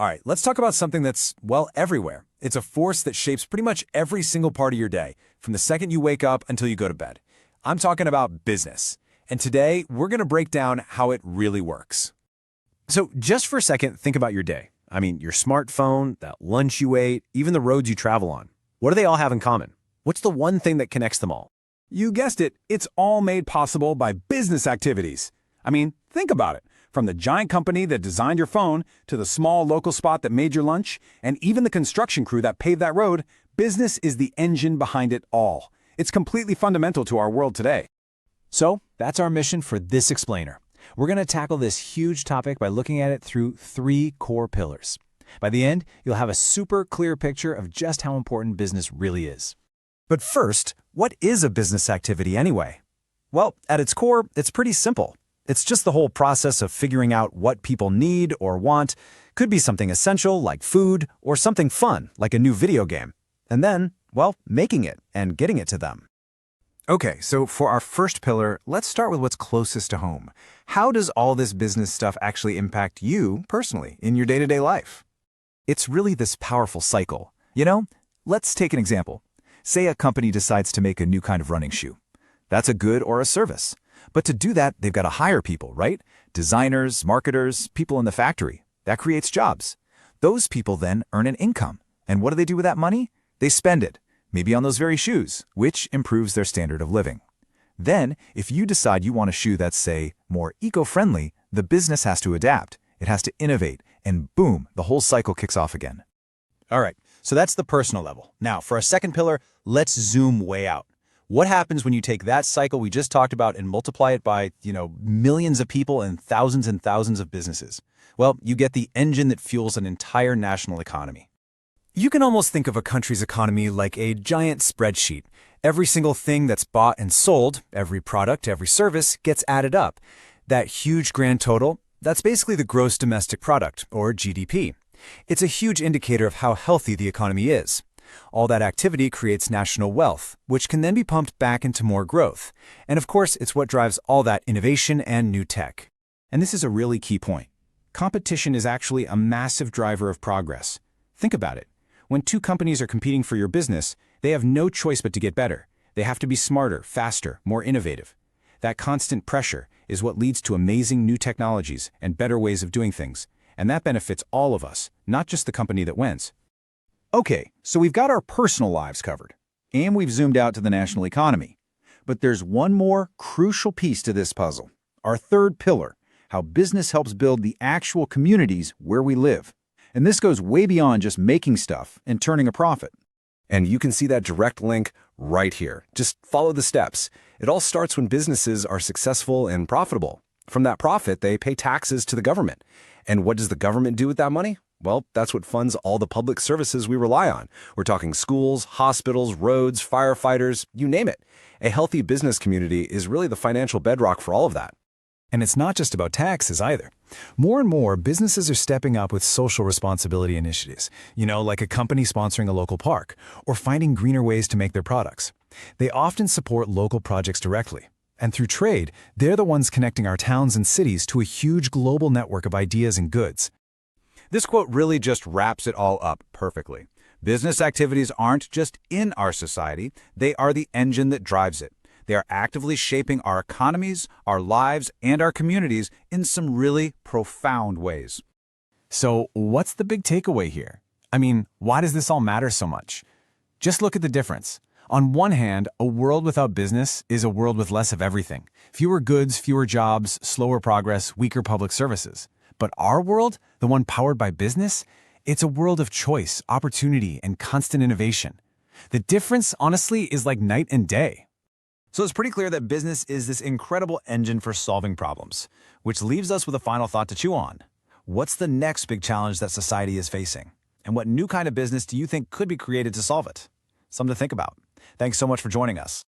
All right, let's talk about something that's, well, everywhere. It's a force that shapes pretty much every single part of your day, from the second you wake up until you go to bed. I'm talking about business. And today, we're going to break down how it really works. So just for a second, think about your day. I mean, your smartphone, that lunch you ate, even the roads you travel on. What do they all have in common? What's the one thing that connects them all? You guessed it, it's all made possible by business activities. I mean, think about it. From the giant company that designed your phone, to the small local spot that made your lunch, and even the construction crew that paved that road, business is the engine behind it all. It's completely fundamental to our world today. So that's our mission for this explainer. We're going to tackle this huge topic by looking at it through 3 core pillars. By the end, you'll have a super clear picture of just how important business really is. But first, what is a business activity anyway? Well, at its core, it's pretty simple. It's just the whole process of figuring out what people need or want. Could be something essential like food, or something fun like a new video game. And then, well, making it and getting it to them. Okay, so for our first pillar, let's start with what's closest to home. How does all this business stuff actually impact you personally in your day-to-day life? It's really this powerful cycle. You know, let's take an example. Say a company decides to make a new kind of running shoe. That's a good or a service. But to do that, they've got to hire people, right? Designers, marketers, people in the factory. That creates jobs. Those people then earn an income. And what do they do with that money? They spend it, maybe on those very shoes, which improves their standard of living. Then, if you decide you want a shoe that's, say, more eco-friendly, the business has to adapt. It has to innovate, and boom, the whole cycle kicks off again. All right, so that's the personal level. Now, for our second pillar, let's zoom way out. What happens when you take that cycle we just talked about and multiply it by, millions of people and thousands of businesses? Well, you get the engine that fuels an entire national economy. You can almost think of a country's economy like a giant spreadsheet. Every single thing that's bought and sold, every product, every service, gets added up. That huge grand total, that's basically the gross domestic product, or GDP. It's a huge indicator of how healthy the economy is. All that activity creates national wealth, which can then be pumped back into more growth. And of course, it's what drives all that innovation and new tech. And this is a really key point. Competition is actually a massive driver of progress. Think about it. When 2 companies are competing for your business, they have no choice but to get better. They have to be smarter, faster, more innovative. That constant pressure is what leads to amazing new technologies and better ways of doing things. And that benefits all of us, not just the company that wins. Okay, so we've got our personal lives covered, and we've zoomed out to the national economy. But there's one more crucial piece to this puzzle, our third pillar, how business helps build the actual communities where we live. And this goes way beyond just making stuff and turning a profit. And you can see that direct link right here. Just follow the steps. It all starts when businesses are successful and profitable. From that profit, they pay taxes to the government. And what does the government do with that money? Well, that's what funds all the public services we rely on. We're talking schools, hospitals, roads, firefighters, you name it. A healthy business community is really the financial bedrock for all of that. And it's not just about taxes either. More and more, businesses are stepping up with social responsibility initiatives, like a company sponsoring a local park or finding greener ways to make their products. They often support local projects directly. And through trade, they're the ones connecting our towns and cities to a huge global network of ideas and goods. This quote really just wraps it all up perfectly. Business activities aren't just in our society, they are the engine that drives it. They are actively shaping our economies, our lives, and our communities in some really profound ways. So what's the big takeaway here? I mean, why does this all matter so much? Just look at the difference. On one hand, a world without business is a world with less of everything. Fewer goods, fewer jobs, slower progress, weaker public services. But our world, the one powered by business, it's a world of choice, opportunity, and constant innovation. The difference, honestly, is like night and day. So it's pretty clear that business is this incredible engine for solving problems, which leaves us with a final thought to chew on. What's the next big challenge that society is facing? And what new kind of business do you think could be created to solve it? Something to think about. Thanks so much for joining us.